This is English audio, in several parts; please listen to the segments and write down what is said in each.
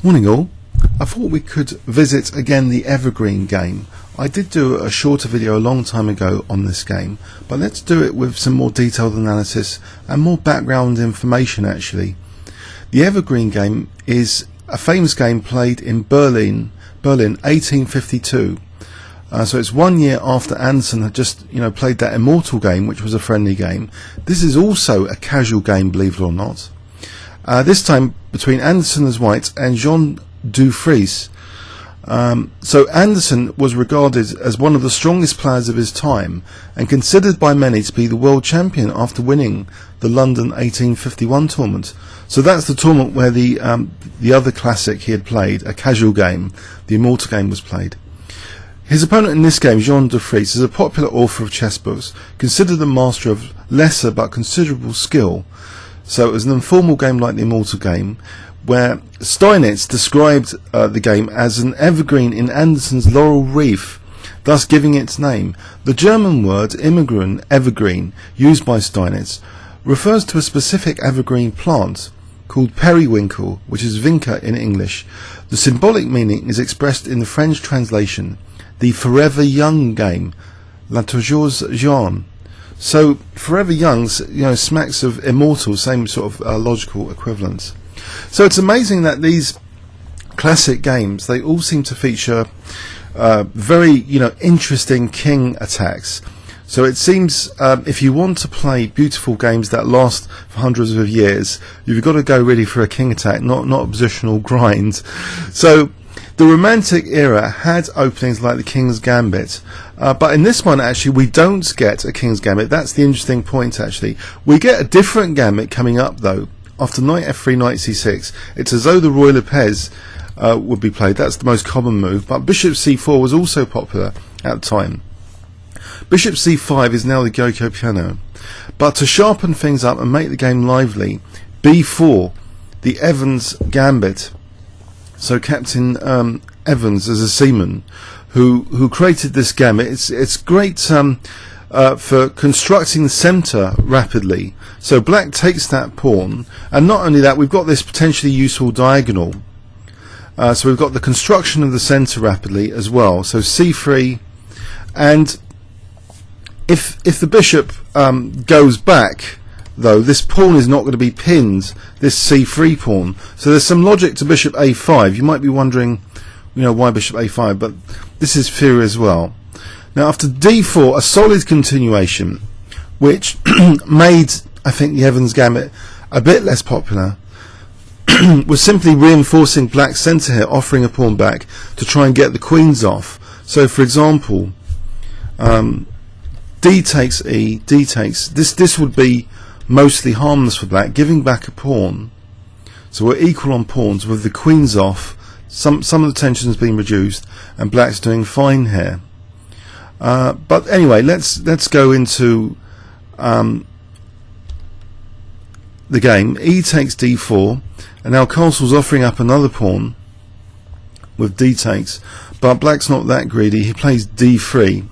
Morning all. I thought we could visit again the Evergreen Game. I did do a shorter video a long time ago on this game, but let's do it with some more detailed analysis and more background information actually. The Evergreen Game is a famous game played in Berlin 1852. So it's 1 year after Anderssen had just played that Immortal Game, which was a friendly game. This is also a casual game, believe it or not. This time between Anderssen as white and Jean Dufresne. So Anderssen was regarded as one of the strongest players of his time and considered by many to be the world champion after winning the London 1851 tournament. So that's the tournament where the other classic he had played, a casual game, the Immortal Game, was played. His opponent in this game, Jean Dufresne, is a popular author of chess books, considered a master of lesser but considerable skill. So it was an informal game like the Immortal Game, where Steinitz described the game as an evergreen in Anderssen's laurel wreath, thus giving its name. The German word immigrant, evergreen, used by Steinitz, refers to a specific evergreen plant called periwinkle, which is vinca in English. The symbolic meaning is expressed in the French translation, the forever young game, la toujours jeune. So forever young, smacks of immortal, same sort of logical equivalence. So it's amazing that these classic games, they all seem to feature very interesting king attacks. So it seems if you want to play beautiful games that last for hundreds of years, you've got to go really for a king attack, not a positional grind. So the Romantic era had openings like the King's Gambit, but in this one actually we don't get a King's Gambit. That's the interesting point actually. We get a different gambit coming up though. After knight f3, knight c6, it's as though the Roy Lopez would be played. That's the most common move, but bishop c4 was also popular at the time. Bishop c5 is now the Go-Go piano, but to sharpen things up and make the game lively, b4, the Evans Gambit. So Captain Evans, as a seaman, who created this gambit, it's great for constructing the centre rapidly. So black takes that pawn, and not only that, we've got this potentially useful diagonal. So we've got the construction of the centre rapidly as well. So c3, and if the bishop goes back, though, this pawn is not going to be pinned, this c3 pawn. So there's some logic to bishop a5. You might be wondering, why bishop a5, but this is theory as well. Now after d4, a solid continuation, which made, I think, the Evans Gambit a bit less popular, was simply reinforcing black's centre here, offering a pawn back to try and get the queens off. So for example, d takes e, d takes, this would be mostly harmless for black, giving back a pawn. So we're equal on pawns with the queens off, some of the tension's been reduced, and black's doing fine here. But anyway, let's go into the game. E takes d4, and now Castle's offering up another pawn with d takes, but black's not that greedy. He plays d3.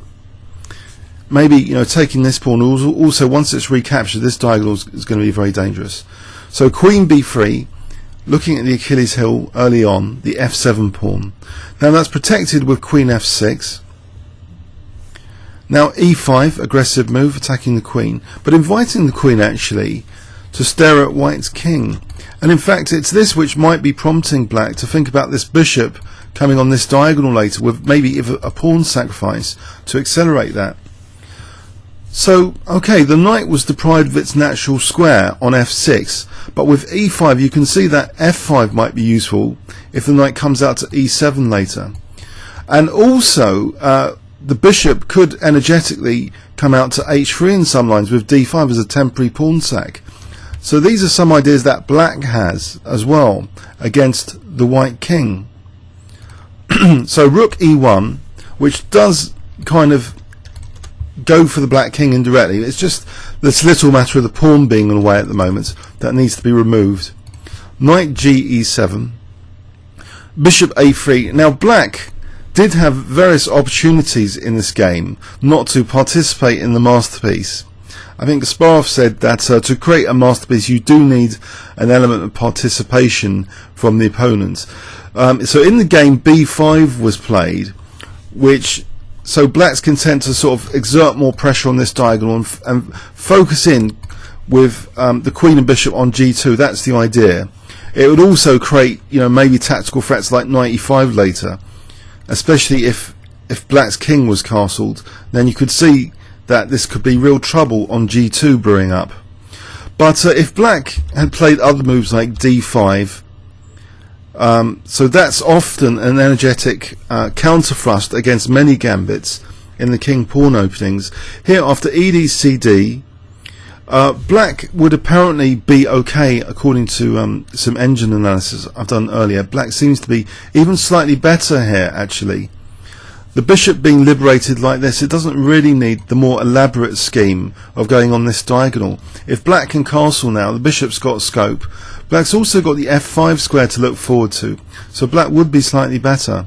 Maybe taking this pawn also, once it's recaptured, this diagonal is going to be very dangerous. So queen b3, looking at the Achilles heel early on, the f7 pawn. Now that's protected with queen f6. Now e5, aggressive move, attacking the queen, but inviting the queen actually to stare at white's king. And in fact it's this which might be prompting black to think about this bishop coming on this diagonal later, with maybe a pawn sacrifice to accelerate that. So, okay, the knight was deprived of its natural square on f6, but with e5 you can see that f5 might be useful if the knight comes out to e7 later. And also, the bishop could energetically come out to h3 in some lines with d5 as a temporary pawn sack. So these are some ideas that black has as well against the white king. So rook e1, which does kind of go for the black king indirectly. It's just this little matter of the pawn being in the way at the moment that needs to be removed. Knight g e7, bishop a3. Now black did have various opportunities in this game not to participate in the masterpiece. I think Kasparov said that to create a masterpiece you do need an element of participation from the opponent. So in the game, b5 was played, so black's content to sort of exert more pressure on this diagonal and focus in with the queen and bishop on g2. That's the idea. It would also create, maybe tactical threats like knight e5 later, especially if black's king was castled. Then you could see that this could be real trouble on g2 brewing up. But if black had played other moves like d5, so that's often an energetic counter-thrust against many gambits in the king pawn openings. Here, after ed cd, black would apparently be okay according to some engine analysis I've done earlier. Black seems to be even slightly better here, actually. The bishop being liberated like this, it doesn't really need the more elaborate scheme of going on this diagonal. If black can castle now, the bishop's got scope. Black's also got the f5 square to look forward to, so black would be slightly better.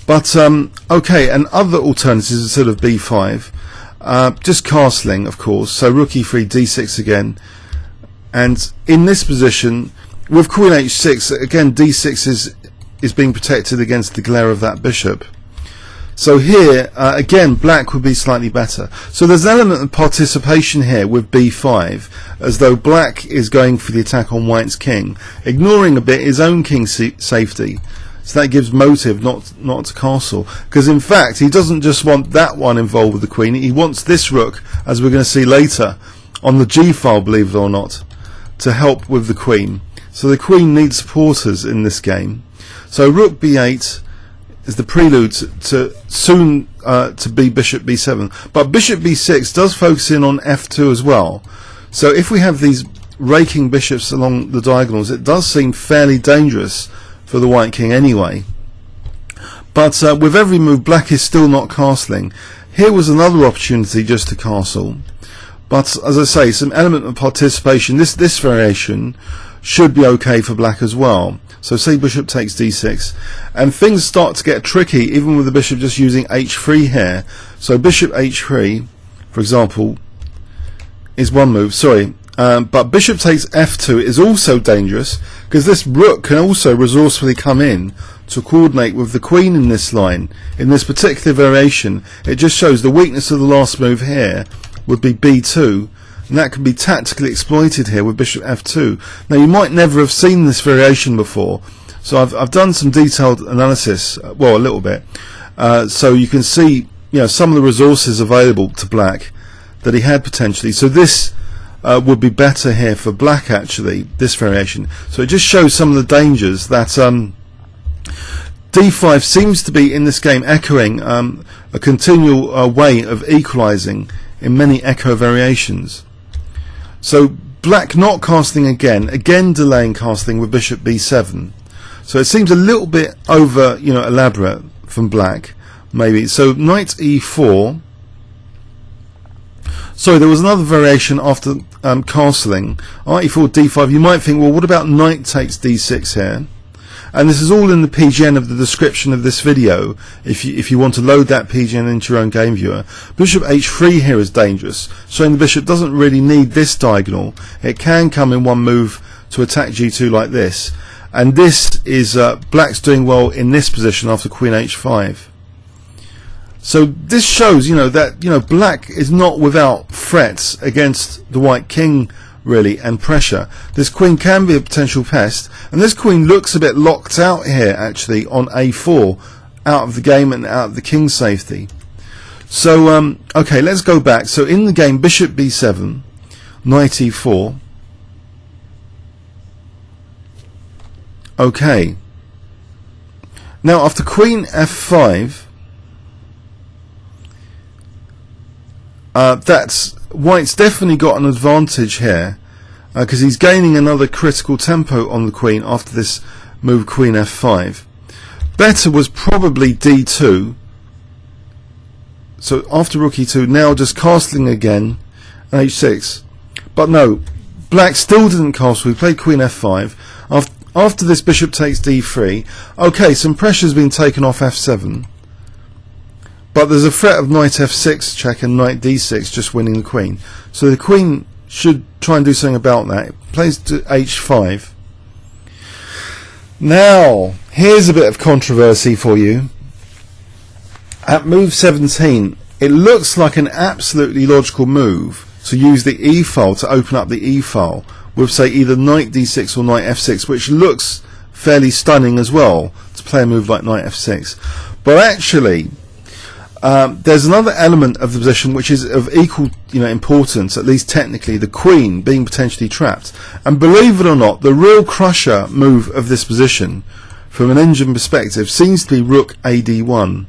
But okay, and other alternatives instead of b5, just castling, of course. So rook e3, d6 again, and in this position with queen h6, again d6 is being protected against the glare of that bishop. So here again black would be slightly better. So there's an element of participation here with b5, as though black is going for the attack on white's king, ignoring a bit his own king's safety. So that gives motive not to castle, because in fact he doesn't just want that one involved with the queen, he wants this rook, as we're going to see later on the g file, believe it or not, to help with the queen. So the queen needs supporters in this game. So rook b8 is the prelude to soon to be bishop b7, but bishop b6 does focus in on f2 as well. So if we have these raking bishops along the diagonals, it does seem fairly dangerous for the white king anyway. But with every move, black is still not castling. Here was another opportunity just to castle, but as I say, some element of participation. This variation should be okay for black as well. So say bishop takes d6, and things start to get tricky even with the bishop just using h3 here. So bishop h3, for example, is one move, but bishop takes f2 is also dangerous, because this rook can also resourcefully come in to coordinate with the queen in this line. In this particular variation, it just shows the weakness of the last move here would be b2, and that can be tactically exploited here with bishop f2. Now you might never have seen this variation before, so I've done some detailed analysis, well, a little bit, so you can see some of the resources available to black that he had potentially. So this would be better here for black, actually, this variation. So it just shows some of the dangers that d5 seems to be in this game echoing a continual way of equalizing in many echo variations. So black not casting again delaying casting with bishop b7. So it seems a little bit over elaborate from black, maybe. So knight e4. Sorry, there was another variation after castling, e4, d5. You might think, well, what about knight takes d6 here? And this is all in the PGN of the description of this video, if you want to load that PGN into your own game viewer. Bishop h3 here is dangerous, showing the bishop doesn't really need this diagonal. It can come in one move to attack g2 like this. And this is black's doing well in this position after queen h5. So this shows, that black is not without threats against the white king, really, and pressure. This queen can be a potential pest, and this queen looks a bit locked out here, actually, on a4, out of the game and out of the king's safety. So okay, let's go back. So in the game, bishop b7, knight e4. Okay, now after queen f5, that's white's definitely got an advantage here, because he's gaining another critical tempo on the queen after this move queen f5. Better was probably d2. So after rook e2, now just castling again, and h6. But no, black still didn't castle. We played queen f5. After this, bishop takes d3. Okay, some pressure's been taken off f7. But there's a threat of knight f6 check and knight d6 just winning the queen. So the queen should try and do something about that. It plays to h5. Now, here's a bit of controversy for you. At move 17, it looks like an absolutely logical move to use the E file to open up the E file with, say, either knight d6 or knight f6, which looks fairly stunning as well to play a move like knight f6. But actually, there's another element of the position which is of equal, importance, at least technically, the queen being potentially trapped. And believe it or not, the real crusher move of this position, from an engine perspective, seems to be rook ad1.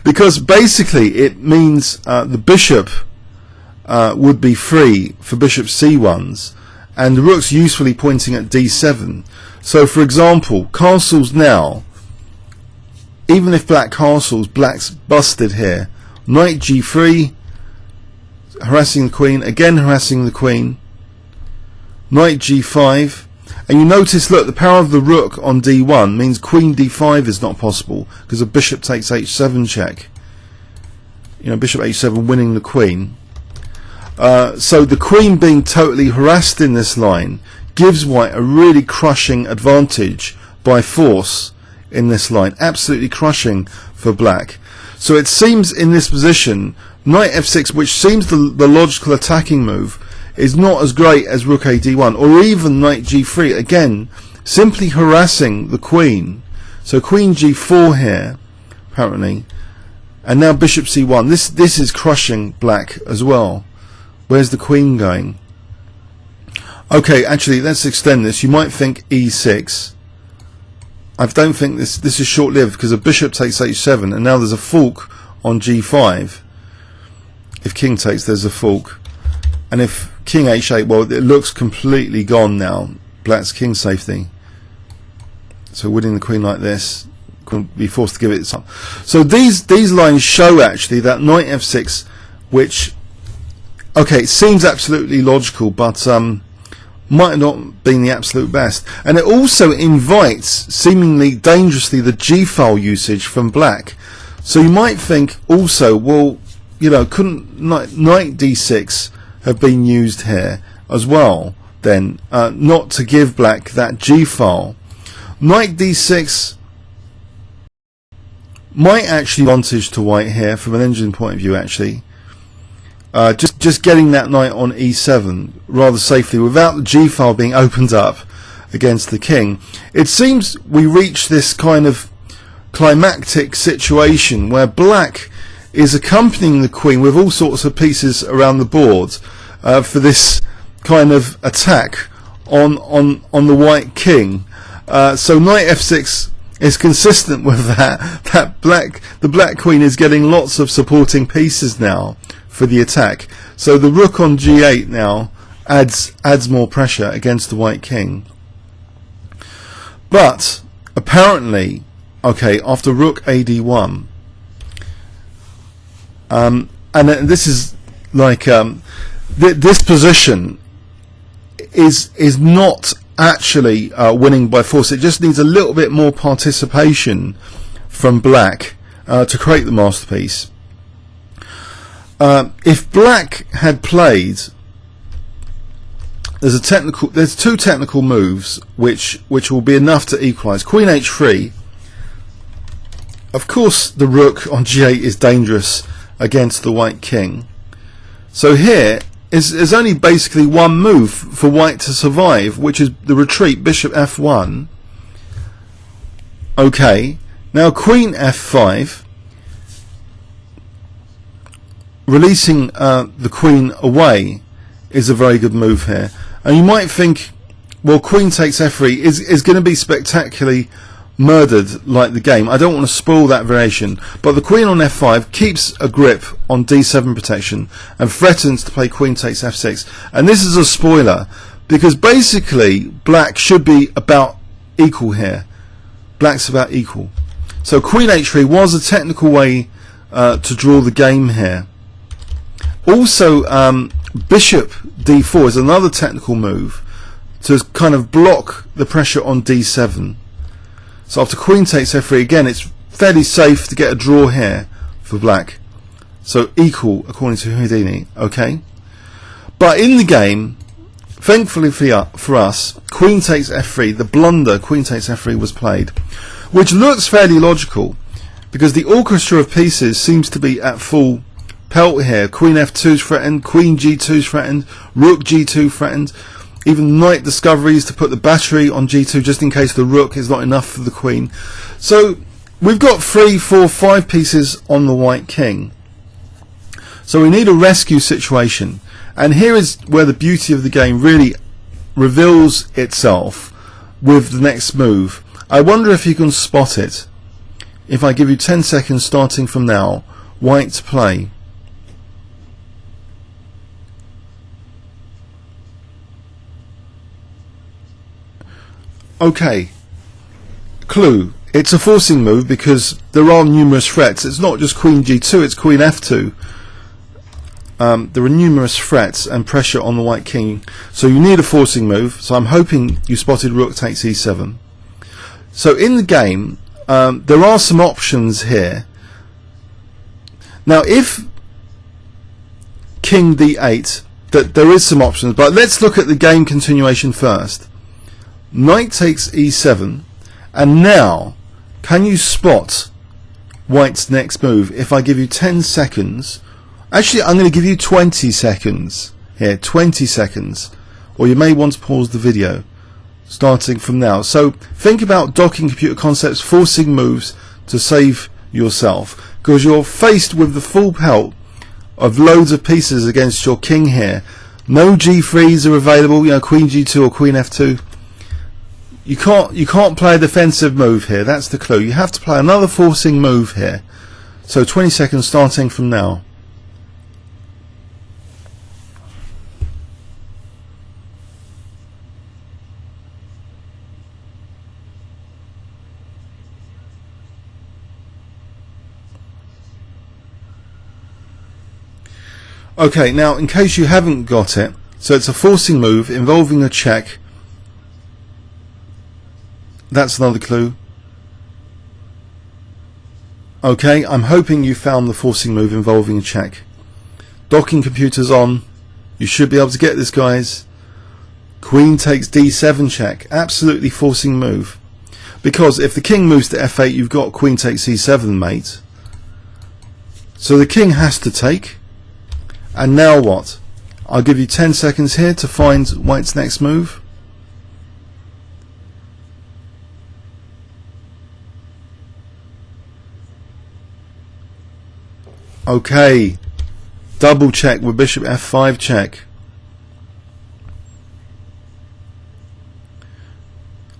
Because basically it means the bishop would be free for bishop c1s, and the rook's usefully pointing at d7. So for example, castles now, even if black castles, black's busted here. Knight g3, harassing the queen, again harassing the queen. Knight g5, and you notice, look, the power of the rook on d1 means queen d5 is not possible because a bishop takes h7 check. Bishop h7 winning the queen. So the queen being totally harassed in this line gives white a really crushing advantage by force in this line, absolutely crushing for black. So it seems in this position, knight f6, which seems the logical attacking move, is not as great as rook ad1, or even knight g3, again simply harassing the queen. So queen g4 here apparently, and now bishop c1. This is crushing black as well. Where's the queen going? Okay, actually let's extend this. You might think e6. I don't think this is short-lived, because a bishop takes h7, and now there's a fork on g5. If king takes, there's a fork, and if king h8, well, it looks completely gone now. Black's king safety. So winning the queen like this, could be forced to give it up. So these lines show actually that knight f6, which, okay, it seems absolutely logical, but might not have been the absolute best. And it also invites, seemingly dangerously, the g-file usage from black. So you might think also, well, couldn't knight d6 have been used here as well then, not to give black that g-file? Knight d6 might actually advantage to white here from an engine point of view, actually. Just getting that knight on e7 rather safely without the g-file being opened up against the king. It seems we reach this kind of climactic situation where black is accompanying the queen with all sorts of pieces around the board for this kind of attack on the white king. So knight f6 is consistent with that. The black queen is getting lots of supporting pieces now for the attack. So the rook on g8 now adds more pressure against the white king. But apparently, okay, after rook ad1, and this is like this position is not actually winning by force. It just needs a little bit more participation from black to create the masterpiece. If black had played, there's two technical moves which will be enough to equalise. Queen h3. Of course, the rook on g8 is dangerous against the white king. So here is only basically one move for white to survive, which is the retreat, bishop f1. Okay, now queen f5. Releasing the queen away is a very good move here. And you might think, well, queen takes f3 is going to be spectacularly murdered like the game. I don't want to spoil that variation, but the queen on f5 keeps a grip on d7 protection and threatens to play queen takes f6. And this is a spoiler, because basically black should be about equal here. Black's about equal. So queen h3 was a technical way to draw the game here. Also, bishop d4 is another technical move to kind of block the pressure on d7. So after queen takes f3, again, it's fairly safe to get a draw here for black. So equal according to Houdini, okay? But in the game, thankfully for us, queen takes f3, the blunder queen takes f3 was played, which looks fairly logical because the orchestra of pieces seems to be at full pelt here. Queen f2 is threatened, queen g2 is threatened, rook g2 threatened, even knight discoveries to put the battery on g2 just in case the rook is not enough for the queen. So we've got 3, 4, 5 pieces on the white king. So we need a rescue situation, and here is where the beauty of the game really reveals itself with the next move. I wonder if you can spot it. If I give you 10 seconds starting from now, white to play. Okay, clue. It's a forcing move because there are numerous threats. It's not just queen g2, it's queen f2. There are numerous threats and pressure on the white king, so you need a forcing move. So I'm hoping you spotted rook takes e7. So in the game, there are some options here. Now if king d8, there is some options, but let's look at the game continuation first. Knight takes e7, and now can you spot white's next move? If I give you 10 seconds, actually I'm going to give you 20 seconds here, 20 seconds, or you may want to pause the video starting from now. So think about docking computer concepts, forcing moves to save yourself, because you're faced with the full pelt of loads of pieces against your king here. No g3s are available, you know, queen g2 or queen f2. You can't play a defensive move here. That's the clue. You have to play another forcing move here. So 20 seconds starting from now. Okay, now in case you haven't got it, so it's a forcing move involving a check. That's another clue. Okay, I'm hoping you found the forcing move involving a check. Docking computers on. You should be able to get this, guys. Queen takes d7 check. Absolutely forcing move. Because if the king moves to f8, you've got queen takes e7, mate. So the king has to take. And now what? I'll give you 10 seconds here to find white's next move. Okay, double check with bishop f5 check.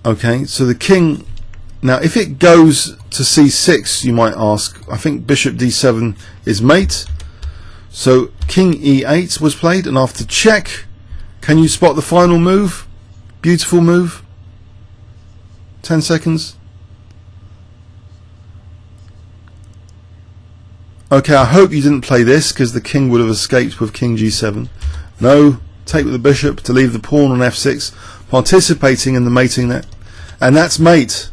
Okay, so the king, now if it goes to c6, you might ask, I think bishop d7 is mate. So king e8 was played, and after check, can you spot the final move? Beautiful move. 10 seconds. Okay, I hope you didn't play this because the king would have escaped with king g7. No, take with the bishop to leave the pawn on f6, participating in the mating net. And that's mate.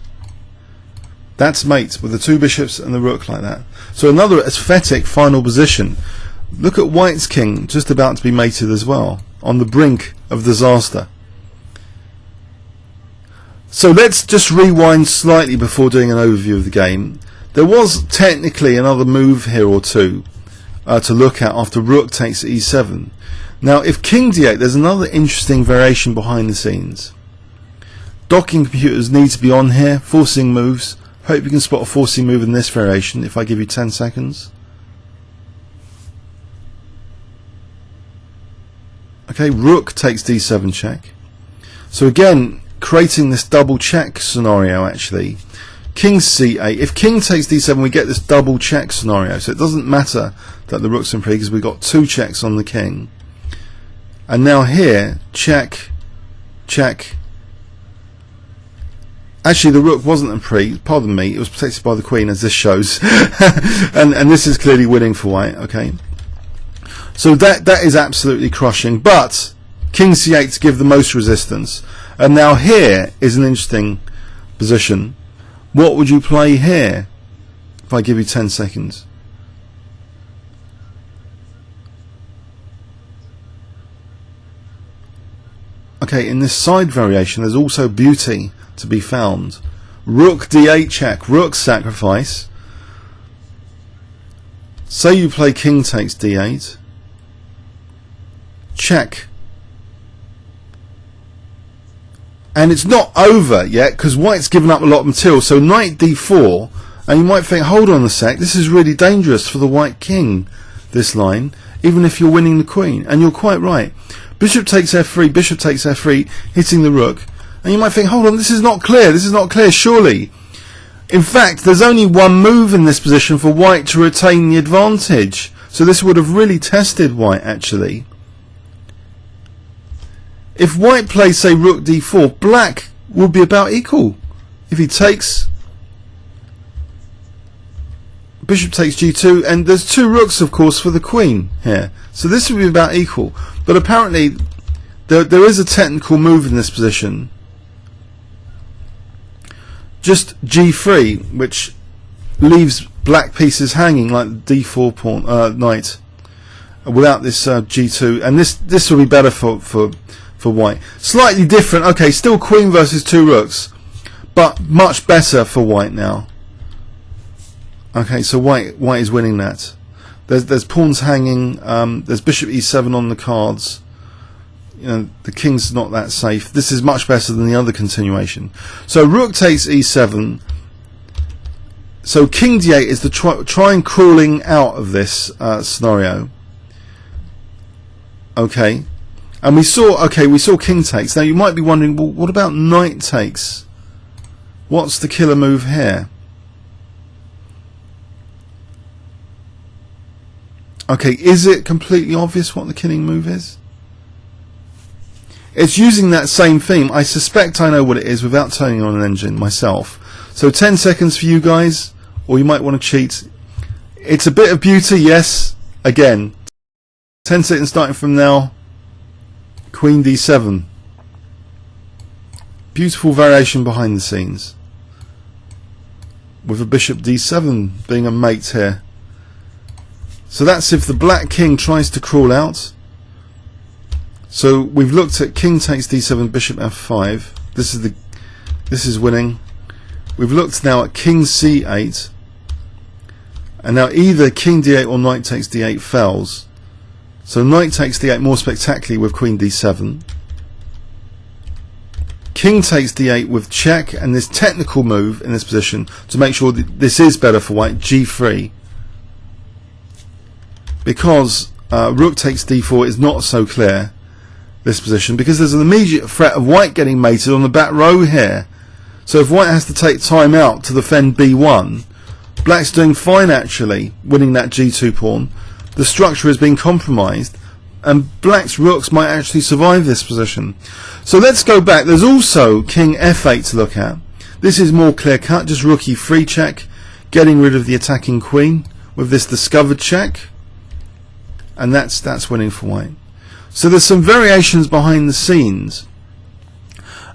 That's mate with the two bishops and the rook like that. So another aesthetic final position. Look at white's king just about to be mated as well, on the brink of disaster. So let's just rewind slightly before doing an overview of the game. There was technically another move here or two to look at after rook takes e7. Now if king d8, there's another interesting variation behind the scenes. Docking computers need to be on here, forcing moves. Hope you can spot a forcing move in this variation if I give you 10 seconds. Okay, rook takes d7 check. So again, creating this double check scenario actually. King c8. If king takes d7, we get this double check scenario. So it doesn't matter that the rook's in pre because we've got two checks on the king. And now here, check, check. Actually, the rook wasn't in pre. Pardon me. It was protected by the queen, as this shows. and this is clearly winning for white. Okay. So that is absolutely crushing. But king c8 to give the most resistance. And now here is an interesting position. What would you play here if I give you 10 seconds? okay, in this side variation there's also beauty to be found. Rook d8 check, rook sacrifice. Say you play king takes d8, check, and it's not over yet because white's given up a lot of material. So knight d4, and you might think, hold on a sec, this is really dangerous for the white king, this line, even if you're winning the queen. And you're quite right. Bishop takes f3, bishop takes f3, hitting the rook, and you might think, hold on, this is not clear, surely. In fact, there's only one move in this position for white to retain the advantage. So this would have really tested white, actually. If white plays, say, rook d4, black would be about equal. If he takes, bishop takes g2, and there's two rooks, of course, for the queen here. So this would be about equal. But apparently, there is a technical move in this position. Just g3, which leaves black pieces hanging like the d4 pawn, knight, without this g2, and this will be better for white. Slightly different, okay, still queen versus two rooks, but much better for white now. Okay, so white is winning that. There's pawns hanging. There's bishop e7 on the cards. You know, the king's not that safe. This is much better than the other continuation. So rook takes e7. So king d8 is the try and crawling out of this scenario. Okay, and we saw king takes. Now you might be wondering, well, what about knight takes? What's the killer move here? Okay, is it completely obvious what the killing move is? It's using that same theme. I suspect I know what it is without turning on an engine myself. So 10 seconds for you guys, or you might want to cheat. It's a bit of beauty, yes. Again, 10 seconds starting from now. Queen d7. Beautiful variation behind the scenes, with a bishop d7 being a mate here. So that's if the black king tries to crawl out. So we've looked at king takes d7, bishop f5. This is winning. We've looked now at king c8, and now either king d8 or knight takes d8 fails. So knight takes d8 more spectacularly with queen d7. King takes d8 with check, and this technical move in this position to make sure that this is better for white, g3. Because rook takes d4 is not so clear, this position, because there's an immediate threat of white getting mated on the back row here. So if white has to take time out to defend b1, black's doing fine actually, winning that g2 pawn. The structure is being compromised, and black's rooks might actually survive this position. So let's go back. There's also king f8 to look at. This is more clear cut, just rook e3 check, getting rid of the attacking queen with this discovered check, and that's winning for white. So there's some variations behind the scenes,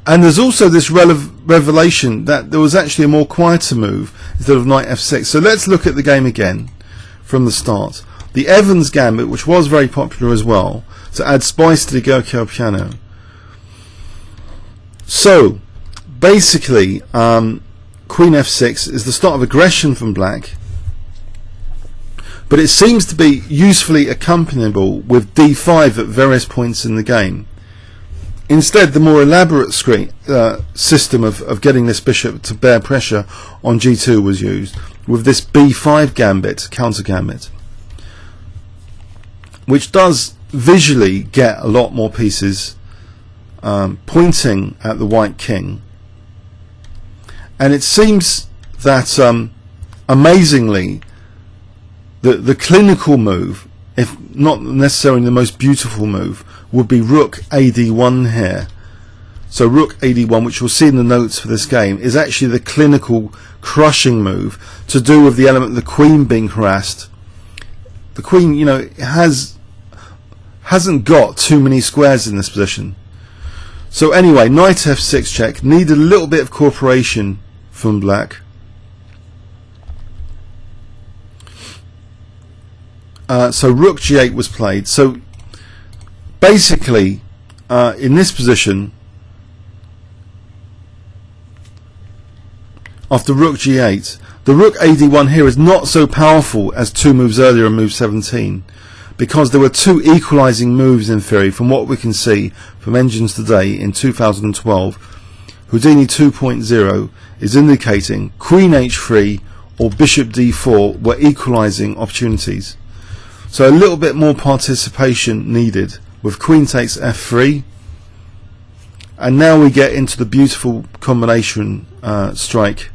and there's also this revelation that there was actually a more quieter move instead of knight f6. So let's look at the game again from the start. The Evans Gambit, which was very popular as well, to add spice to the Gherkin piano. So basically, queen f6 is the start of aggression from black, but it seems to be usefully accompanyable with d5 at various points in the game. Instead, the more elaborate system of getting this bishop to bear pressure on g2 was used, with this b5 gambit, counter gambit, which does visually get a lot more pieces pointing at the white king. And it seems that amazingly, the clinical move, if not necessarily the most beautiful move, would be rook ad1 here. So rook ad1, which you'll see in the notes for this game, is actually the clinical crushing move to do with the element of the queen being harassed. The queen, you know, hasn't got too many squares in this position. So anyway, knight f6 check, need a little bit of cooperation from black. So rook g8 was played. So basically, in this position, after rook g8, the rook ad1 here is not so powerful as 2 moves earlier in move 17, because there were 2 equalizing moves in theory from what we can see from engines today in 2012. Houdini 2.0 is indicating queen h3 or bishop d4 were equalizing opportunities. So a little bit more participation needed with queen takes f3, and now we get into the beautiful combination strike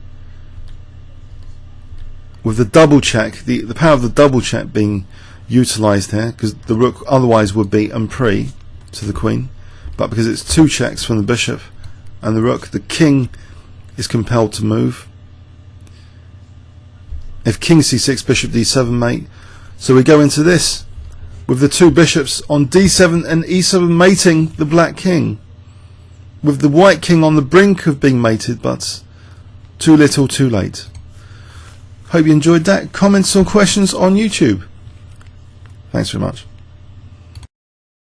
with the double check, the power of the double check being utilized here, because the rook otherwise would be en prise to the queen, but because it's 2 checks from the bishop and the rook, the king is compelled to move. If king c6, bishop d7 mate, so we go into this with the 2 bishops on d7 and e7 mating the black king, with the white king on the brink of being mated, but too little too late. Hope you enjoyed that. Comments or questions on YouTube. Thanks very much.